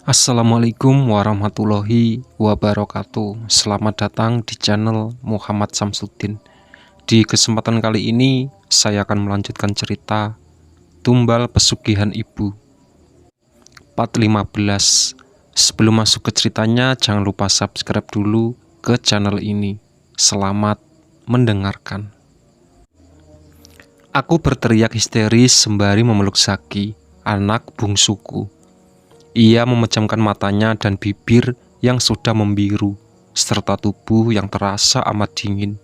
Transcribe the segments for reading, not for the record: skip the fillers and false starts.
Assalamualaikum warahmatullahi wabarakatuh. Selamat datang di channel Muhammad Samsuddin. Di kesempatan kali ini saya akan melanjutkan cerita Tumbal Pesugihan Ibu part 15. Sebelum masuk ke ceritanya, jangan lupa subscribe dulu ke channel ini. Selamat mendengarkan. Aku berteriak histeris sembari memeluk Zaki, anak bungsuku. Ia memejamkan matanya dan bibir yang sudah membiru, serta tubuh yang terasa amat dingin.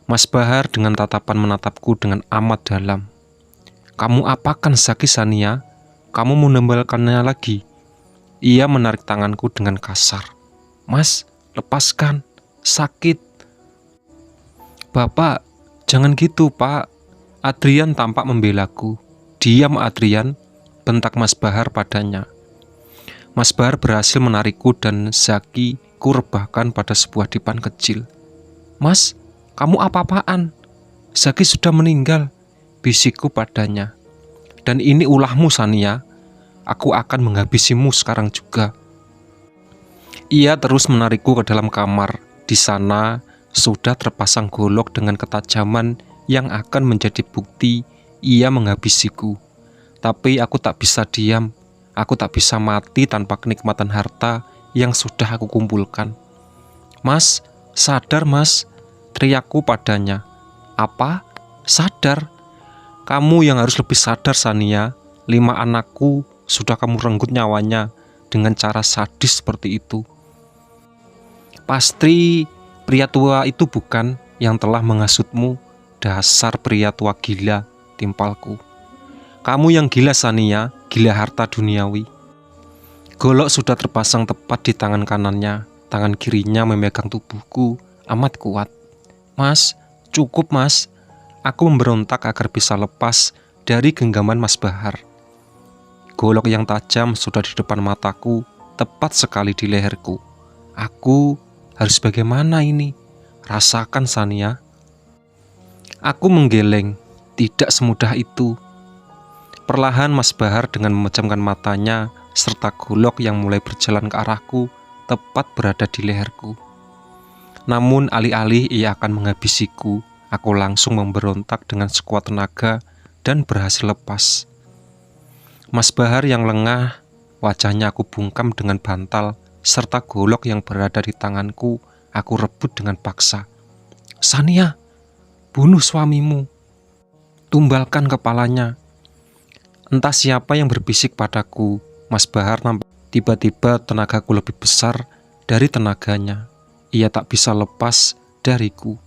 Mas Bahar dengan tatapan menatapku dengan amat dalam. "Kamu apakan Zaki Sania? Kamu menumbalkannya lagi?" Ia menarik tanganku dengan kasar. "Mas, lepaskan, sakit." "Bapak, jangan gitu Pak." Adrian tampak membelaku. "Diam Adrian," bentak Mas Bahar padanya. Mas Bahar berhasil menarikku dan Zaki ku rebahkan pada sebuah dipan kecil. "Mas, kamu apa-apaan? Zaki sudah meninggal," bisikku padanya. "Dan ini ulahmu Sania, aku akan menghabisimu sekarang juga." Ia terus menarikku ke dalam kamar. Di sana sudah terpasang golok dengan ketajaman yang akan menjadi bukti ia menghabisiku. Tapi aku tak bisa diam, aku tak bisa mati tanpa kenikmatan harta yang sudah aku kumpulkan. "Mas, sadar Mas," teriakku padanya. "Apa? Sadar? Kamu yang harus lebih sadar Sania, 5 anakku sudah kamu renggut nyawanya dengan cara sadis seperti itu. Pasti pria tua itu bukan yang telah menghasutmu, dasar pria tua gila," timpalku. "Kamu yang gila Sania, gila harta duniawi." Golok sudah terpasang tepat di tangan kanannya, tangan kirinya memegang tubuhku amat kuat. "Mas, cukup Mas." Aku memberontak agar bisa lepas dari genggaman Mas Bahar. Golok yang tajam sudah di depan mataku, tepat sekali di leherku. Aku harus bagaimana ini? Rasakan Sania. Aku menggeleng, tidak semudah itu. Perlahan Mas Bahar dengan memejamkan matanya serta golok yang mulai berjalan ke arahku tepat berada di leherku. Namun alih-alih ia akan menghabisiku, aku langsung memberontak dengan sekuat tenaga dan berhasil lepas. Mas Bahar yang lengah, wajahnya aku bungkam dengan bantal serta golok yang berada di tanganku aku rebut dengan paksa. "Sania, bunuh suamimu, tumbalkan kepalanya." Entah siapa yang berbisik padaku. Mas Bahar nampak tiba-tiba tenagaku lebih besar dari tenaganya. Ia tak bisa lepas dariku.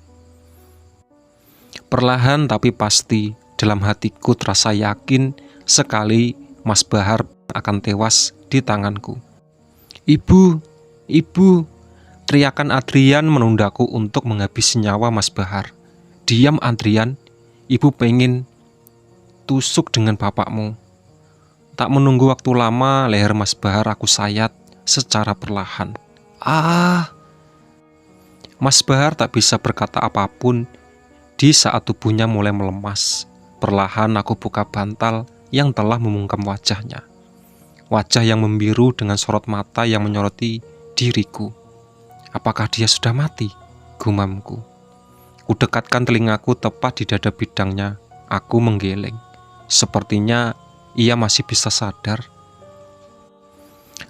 Perlahan tapi pasti, dalam hatiku terasa yakin sekali Mas Bahar akan tewas di tanganku. "Ibu, ibu!" teriakan Adrian menundaku untuk menghabisi nyawa Mas Bahar. "Diam Adrian, ibu pengen tusuk dengan bapakmu." Tak menunggu waktu lama, leher Mas Bahar aku sayat secara perlahan. "Ah!" Mas Bahar tak bisa berkata apapun di saat tubuhnya mulai melemas. Perlahan aku buka bantal yang telah membungkam wajahnya. Wajah yang membiru dengan sorot mata yang menyoroti diriku. Apakah dia sudah mati? Gumamku. Kudekatkan telingaku tepat di dada bidangnya. Aku menggeleng. Sepertinya ia masih bisa sadar.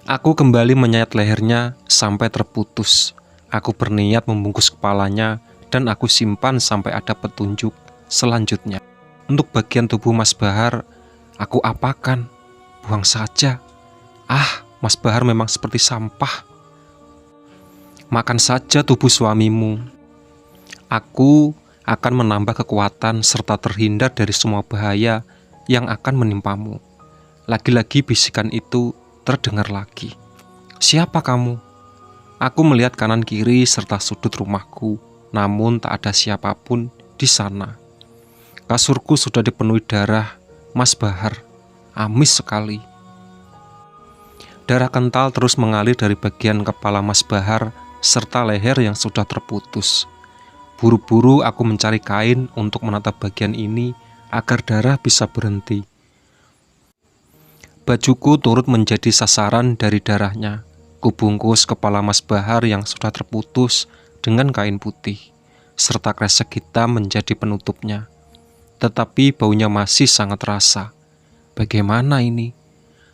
Aku kembali menyayat lehernya sampai terputus. Aku berniat membungkus kepalanya dan aku simpan sampai ada petunjuk selanjutnya. Untuk bagian tubuh Mas Bahar, aku apakan? Buang saja. Ah, Mas Bahar memang seperti sampah. Makan saja tubuh suamimu. Aku akan menambah kekuatan serta terhindar dari semua bahaya yang akan menimpamu. Lagi-lagi bisikan itu terdengar lagi. "Siapa kamu?" Aku melihat kanan kiri serta sudut rumahku, namun tak ada siapapun di sana. Kasurku sudah dipenuhi darah Mas Bahar, amis sekali. Darah kental terus mengalir dari bagian kepala Mas Bahar serta leher yang sudah terputus. Buru-buru aku mencari kain untuk menatap bagian ini agar darah bisa berhenti. Bajuku turut menjadi sasaran dari darahnya. Kubungkus kepala Mas Bahar yang sudah terputus dengan kain putih, serta kresek hitam menjadi penutupnya. Tetapi baunya masih sangat terasa. Bagaimana ini?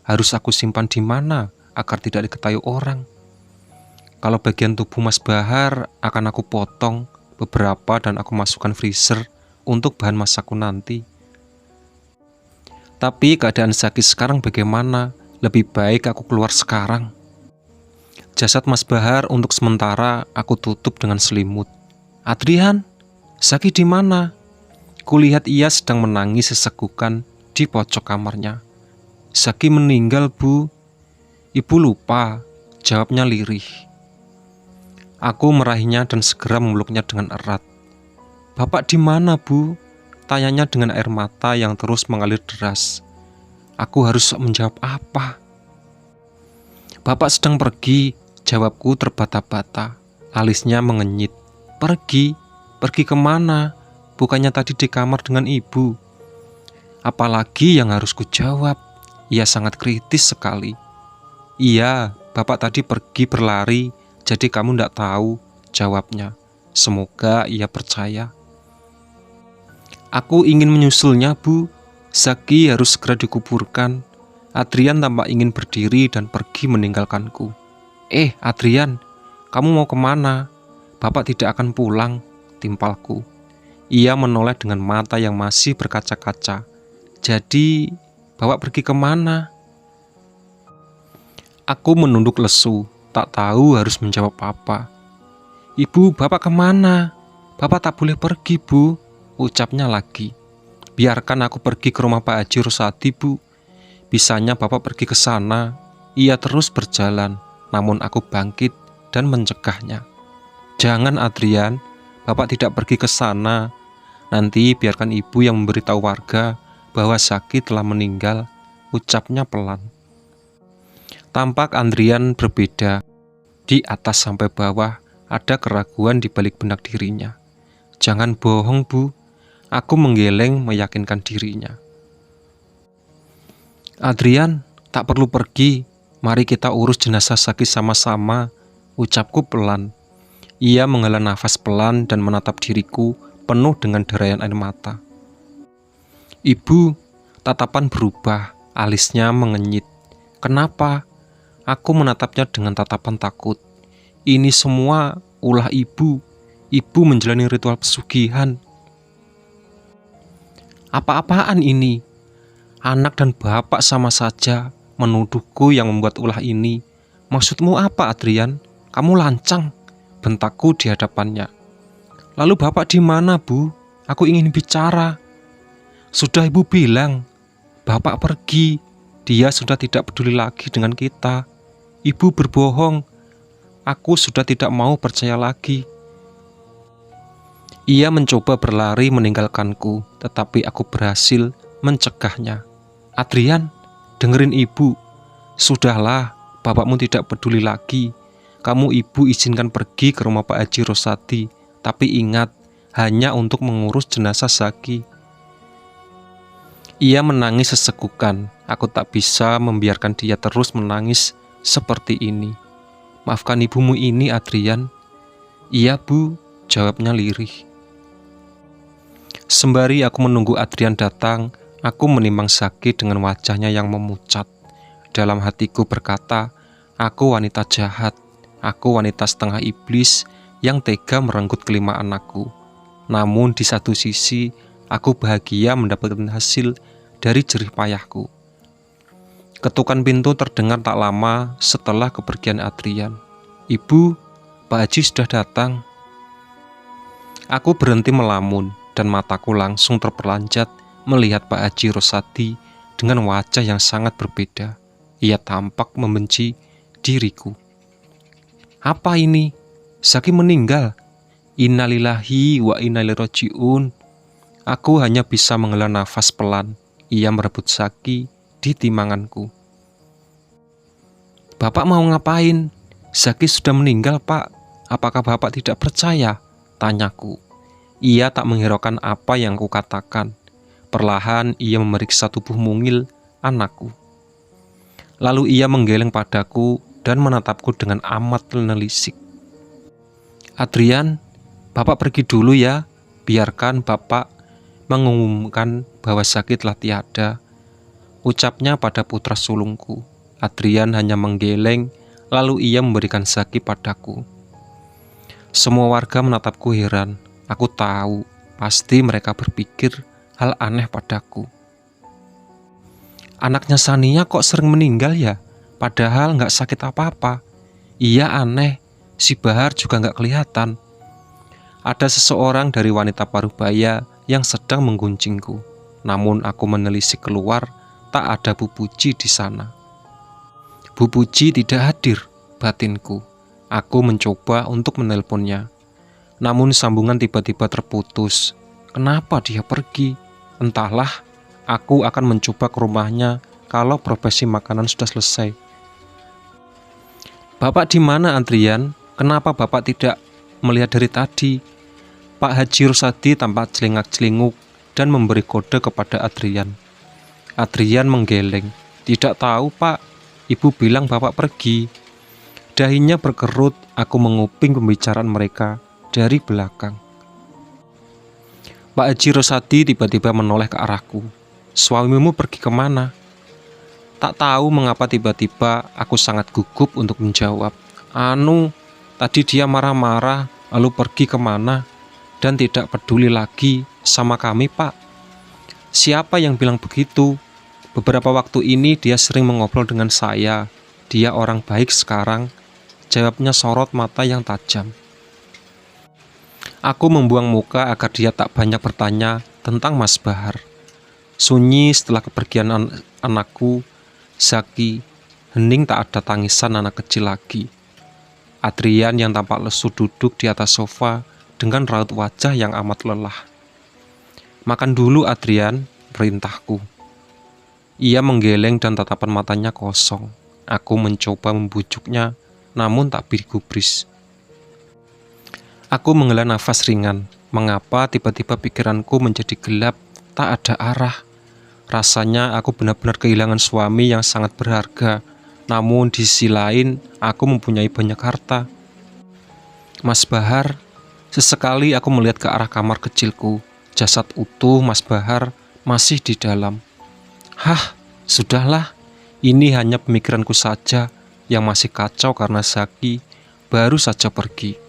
Harus aku simpan di mana agar tidak diketahui orang? Kalau bagian tubuh Mas Bahar akan aku potong beberapa dan aku masukkan freezer untuk bahan masakku nanti. Tapi keadaan Zaki sekarang bagaimana? Lebih baik aku keluar sekarang. Jasad Mas Bahar untuk sementara aku tutup dengan selimut. Adrian, Zaki di mana? Kulihat ia sedang menangis sesegukan di pojok kamarnya. Zaki meninggal, Bu. Ibu lupa, jawabnya lirih. Aku meraihnya dan segera memeluknya dengan erat. Bapak di mana, Bu? Tanyanya dengan air mata yang terus mengalir deras. Aku harus menjawab apa? Bapak sedang pergi, jawabku terbata-bata. Alisnya mengenyit. Pergi? Pergi kemana? Bukannya tadi di kamar dengan ibu. Apalagi yang harus kujawab? Ia sangat kritis sekali. Iya, bapak tadi pergi berlari, jadi kamu tidak tahu, jawabnya. Semoga ia percaya. Aku ingin menyusulnya, Bu. Zaki harus segera dikuburkan. Adrian tampak ingin berdiri dan pergi meninggalkanku. Adrian, kamu mau kemana? Bapak tidak akan pulang, timpalku. Ia menoleh dengan mata yang masih berkaca-kaca. Jadi, bapak pergi kemana? Aku menunduk lesu, tak tahu harus menjawab apa. Ibu, bapak kemana? Bapak tak boleh pergi, Bu. Ucapnya lagi. Biarkan aku pergi ke rumah Pak Haji Rosadi, Bu. Bisanya bapak pergi ke sana. Ia terus berjalan, namun aku bangkit dan mencegahnya. Jangan, Adrian, bapak tidak pergi ke sana. Nanti biarkan ibu yang memberitahu warga bahwa Zaki telah meninggal, ucapnya pelan. Tampak Adrian berbeda. Di atas sampai bawah ada keraguan di balik benak dirinya. Jangan bohong, Bu. Aku menggeleng meyakinkan dirinya. Adrian, tak perlu pergi. Mari kita urus jenazah Zaki sama-sama, ucapku pelan. Ia menghela nafas pelan dan menatap diriku penuh dengan derayan air mata. Ibu, tatapan berubah, alisnya mengenyit. Kenapa? Aku menatapnya dengan tatapan takut. Ini semua ulah ibu. Ibu menjalani ritual pesugihan. Apa-apaan ini? Anak dan bapak sama saja menuduhku yang membuat ulah ini. Maksudmu apa, Adrian? Kamu lancang, bentakku di hadapannya. Lalu bapak di mana, Bu? Aku ingin bicara. Sudah ibu bilang, bapak pergi. Dia sudah tidak peduli lagi dengan kita. Ibu berbohong. Aku sudah tidak mau percaya lagi. Ia mencoba berlari meninggalkanku, tetapi aku berhasil mencegahnya. Adrian, dengerin ibu. Sudahlah, bapakmu tidak peduli lagi. Kamu ibu izinkan pergi ke rumah Pak Haji Rosadi, tapi ingat, hanya untuk mengurus jenazah Zaki. Ia menangis sesegukan. Aku tak bisa membiarkan dia terus menangis seperti ini. Maafkan ibumu ini, Adrian. Iya, Bu, jawabnya lirih. Sembari aku menunggu Adrian datang, aku menimbang Zaki dengan wajahnya yang memucat. Dalam hatiku berkata, aku wanita jahat, aku wanita setengah iblis yang tega merenggut kelima anakku. Namun di satu sisi, aku bahagia mendapatkan hasil dari jerih payahku. Ketukan pintu terdengar tak lama setelah kepergian Adrian. Ibu, Pak Haji sudah datang. Aku berhenti melamun dan mataku langsung terpelanjat melihat Pak Haji Rosadi dengan wajah yang sangat berbeda. Ia tampak membenci diriku. Apa ini? Zaki meninggal. Innalillahi wa inna ilaihi raji'un. Aku hanya bisa menghela nafas pelan. Ia merebut Zaki di timanganku. Bapak mau ngapain? Zaki sudah meninggal, Pak. Apakah Bapak tidak percaya? Tanyaku. Ia tak menghiraukan apa yang kukatakan. Perlahan ia memeriksa tubuh mungil anakku. Lalu ia menggeleng padaku dan menatapku dengan amat menelisik. "Adrian, Bapak pergi dulu ya. Biarkan Bapak mengumumkan bahwa sakit telah tiada," ucapnya pada putra sulungku. Adrian hanya menggeleng, lalu ia memberikan Zaki padaku. Semua warga menatapku heran. Aku tahu, pasti mereka berpikir hal aneh padaku. "Anaknya Sania kok sering meninggal ya? Padahal nggak sakit apa-apa. Iya aneh, si Bahar juga nggak kelihatan." Ada seseorang dari wanita parubaya yang sedang mengguncingku. Namun aku menelisik keluar, tak ada Bu Puji di sana. Bu Puji tidak hadir, batinku. Aku mencoba untuk menelponnya. Namun sambungan tiba-tiba terputus. Kenapa dia pergi? Entahlah, aku akan mencoba ke rumahnya kalau profesi makanan sudah selesai. "Bapak di mana, Adrian? Kenapa Bapak tidak melihat dari tadi?" Pak Haji Rusadi tampak celingak-celinguk dan memberi kode kepada Adrian. Adrian menggeleng. "Tidak tahu, Pak. Ibu bilang Bapak pergi." Dahinya berkerut, aku menguping pembicaraan mereka dari belakang. Pak Haji Rusadi tiba-tiba menoleh ke arahku. "Suamimu pergi kemana?" Tak tahu mengapa tiba-tiba aku sangat gugup untuk menjawab. Tadi dia marah-marah, lalu pergi kemana, dan tidak peduli lagi sama kami, Pak." "Siapa yang bilang begitu? Beberapa waktu ini dia sering mengobrol dengan saya. Dia orang baik sekarang," jawabnya sorot mata yang tajam. Aku membuang muka agar dia tak banyak bertanya tentang Mas Bahar. Sunyi setelah kepergian anakku, Zaki, hening tak ada tangisan anak kecil lagi. Adrian yang tampak lesu duduk di atas sofa dengan raut wajah yang amat lelah. "Makan dulu, Adrian," perintahku. Ia menggeleng dan tatapan matanya kosong. Aku mencoba membujuknya, namun tak digubris. Aku menghela nafas ringan. Mengapa tiba-tiba pikiranku menjadi gelap, tak ada arah? Rasanya aku benar-benar kehilangan suami yang sangat berharga. Namun di sisi lain, aku mempunyai banyak harta. Mas Bahar, sesekali aku melihat ke arah kamar kecilku. Jasad utuh Mas Bahar masih di dalam. Hah, sudahlah. Ini hanya pemikiranku saja yang masih kacau karena Zaki baru saja pergi.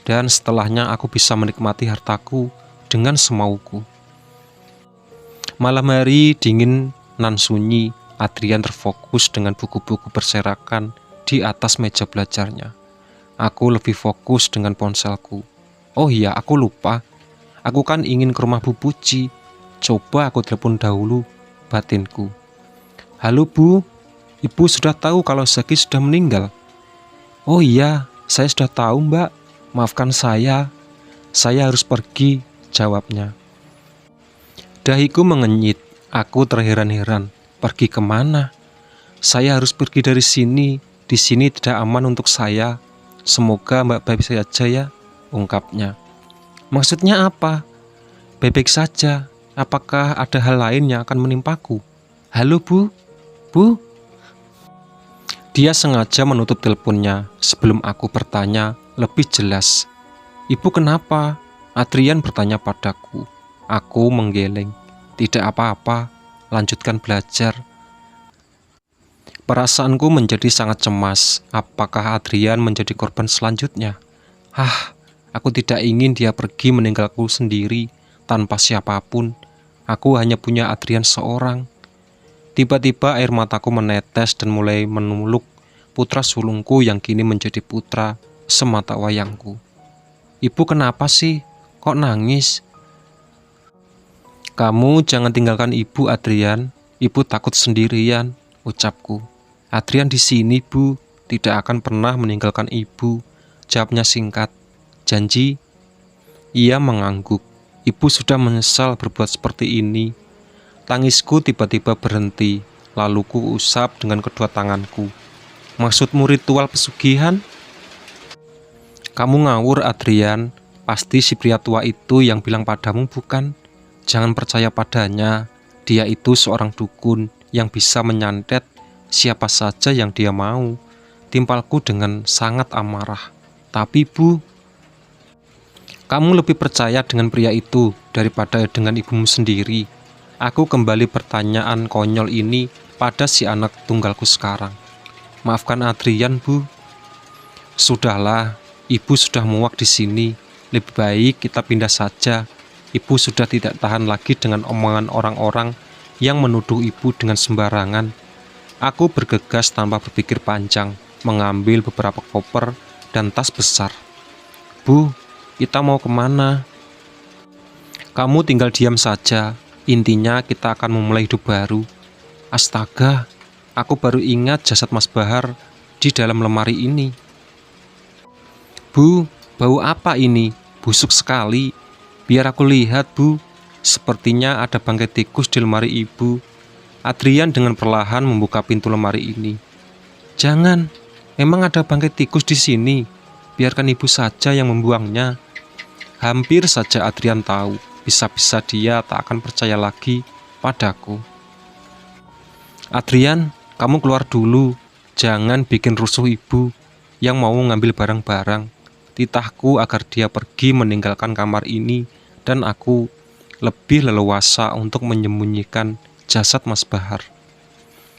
Dan setelahnya aku bisa menikmati hartaku dengan semauku. Malam hari dingin nan sunyi, Adrian terfokus dengan buku-buku berserakan di atas meja belajarnya. Aku lebih fokus dengan ponselku. Oh iya, aku lupa. Aku kan ingin ke rumah Bu Puji. Coba aku telepon dahulu, batinku. Halo Bu, Ibu sudah tahu kalau Zaki sudah meninggal? Oh iya, saya sudah tahu Mbak. Maafkan saya harus pergi, jawabnya. Dahiku mengenyit, aku terheran-heran. Pergi kemana? Saya harus pergi dari sini. Di sini tidak aman untuk saya. Semoga Mbak baik saja ya, ungkapnya. Maksudnya apa? Baik saja. Apakah ada hal lain yang akan menimpaku? Halo Bu? Bu? Dia sengaja menutup teleponnya sebelum aku bertanya lebih jelas. Ibu kenapa? Adrian bertanya padaku. Aku menggeleng. Tidak apa-apa, lanjutkan belajar. Perasaanku menjadi sangat cemas. Apakah Adrian menjadi korban selanjutnya? Aku tidak ingin dia pergi meninggalku sendiri tanpa siapapun. Aku hanya punya Adrian seorang. Tiba-tiba air mataku menetes dan mulai menuluk putra sulungku yang kini menjadi putra semata wayangku. Ibu kenapa sih? Kok nangis? Kamu jangan tinggalkan ibu, Adrian. Ibu takut sendirian, ucapku. Adrian di sini, Bu. Tidak akan pernah meninggalkan ibu, jawabnya singkat. Janji? Ia mengangguk. Ibu sudah menyesal berbuat seperti ini. Tangisku tiba-tiba berhenti, lalu ku usap dengan kedua tanganku. Maksudmu ritual pesugihan? Kamu ngawur, Adrian. Pasti si pria tua itu yang bilang padamu, bukan? Jangan percaya padanya. Dia itu seorang dukun yang bisa menyantet siapa saja yang dia mau. Timpalku dengan sangat amarah. Tapi Bu, kamu lebih percaya dengan pria itu daripada dengan ibumu sendiri. Aku kembali pertanyaan konyol ini pada si anak tunggalku sekarang. Maafkan Adrian, Bu. Sudahlah, ibu sudah muak di sini. Lebih baik kita pindah saja. Ibu sudah tidak tahan lagi dengan omongan orang-orang yang menuduh ibu dengan sembarangan. Aku bergegas tanpa berpikir panjang, mengambil beberapa koper dan tas besar. Bu, kita mau kemana? Kamu tinggal diam saja. Intinya kita akan memulai hidup baru. Astaga, aku baru ingat jasad Mas Bahar di dalam lemari ini. Bu, bau apa ini? Busuk sekali. Biar aku lihat, Bu. Sepertinya ada bangkai tikus di lemari ibu. Adrian dengan perlahan membuka pintu lemari ini. Jangan, memang ada bangkai tikus di sini. Biarkan ibu saja yang membuangnya. Hampir saja Adrian tahu, bisa-bisa dia tak akan percaya lagi padaku. Adrian, kamu keluar dulu. Jangan bikin rusuh ibu yang mau ngambil barang-barang. Titahku agar dia pergi meninggalkan kamar ini dan aku lebih leluasa untuk menyembunyikan jasad Mas Bahar.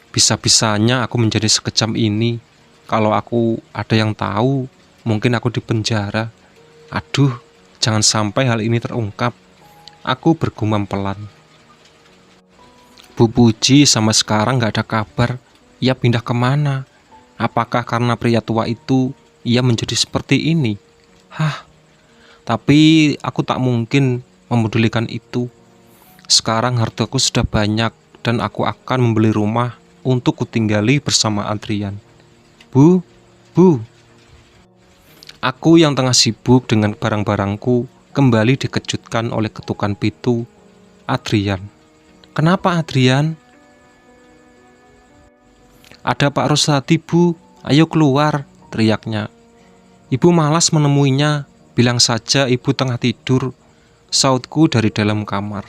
Bisa-bisanya aku menjadi sekejam ini. Kalau aku ada yang tahu, mungkin aku dipenjara. Aduh, jangan sampai hal ini terungkap. Aku bergumam pelan. Bu Puji sama sekarang gak ada kabar. Ia pindah kemana? Apakah karena pria tua itu ia menjadi seperti ini? Tapi aku tak mungkin memedulikan itu. Sekarang hartaku sudah banyak dan aku akan membeli rumah untuk kutinggali bersama Adrian. Bu, aku yang tengah sibuk dengan barang-barangku kembali dikejutkan oleh ketukan pintu Adrian. Kenapa Adrian? Ada Pak Rosadi, Bu. Ayo keluar, teriaknya. Ibu malas menemuinya. Bilang saja ibu tengah tidur, sautku dari dalam kamar.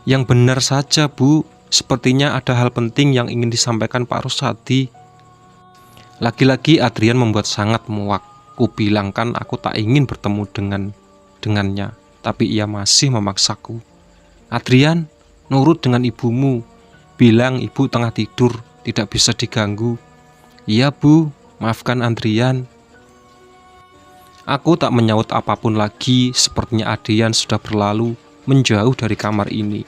Yang benar saja, Bu. Sepertinya ada hal penting yang ingin disampaikan Pak Rosadi. Lagi-lagi Adrian membuat sangat muak. Kubilangkan aku tak ingin bertemu dengannya, tapi ia masih memaksaku. Adrian, nurut dengan ibumu. Bilang ibu tengah tidur, tidak bisa diganggu. Iya, Bu. Maafkan Adrian. Aku tak menyaut apapun lagi. Sepertinya Adrian sudah berlalu menjauh dari kamar ini.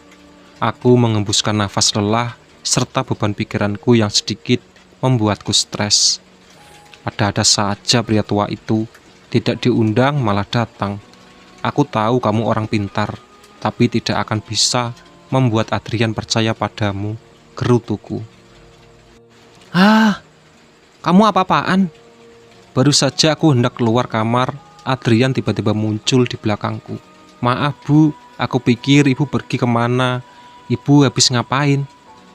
Aku mengembuskan nafas lelah serta beban pikiranku yang sedikit membuatku stres. Ada-ada saja pria tua itu, tidak diundang malah datang. Aku tahu kamu orang pintar, tapi tidak akan bisa membuat Adrian percaya padamu, gerutuku. Kamu apa-apaan? Baru saja aku hendak keluar kamar, Adrian tiba-tiba muncul di belakangku. Maaf, Bu, aku pikir ibu pergi kemana. Ibu habis ngapain?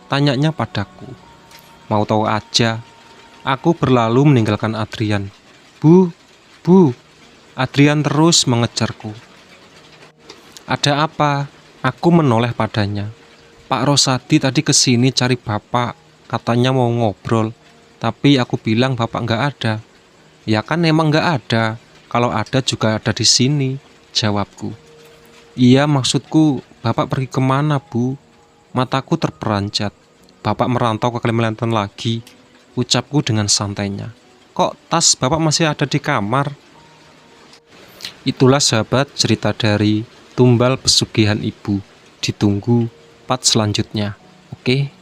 Tanyanya padaku. Mau tahu aja. Aku berlalu meninggalkan Adrian. Bu, Adrian terus mengejarku. Ada apa? Aku menoleh padanya. Pak Rosadi tadi kesini cari bapak. Katanya mau ngobrol. Tapi aku bilang bapak nggak ada. Ya kan emang nggak ada. Kalau ada juga ada di sini, jawabku. Iya, maksudku bapak pergi kemana, Bu? Mataku terperanjat. Bapak merantau ke Kalimantan lagi, ucapku dengan santainya. Kok tas bapak masih ada di kamar? Itulah sahabat cerita dari Tumbal Pesugihan Ibu. Ditunggu part selanjutnya. Oke.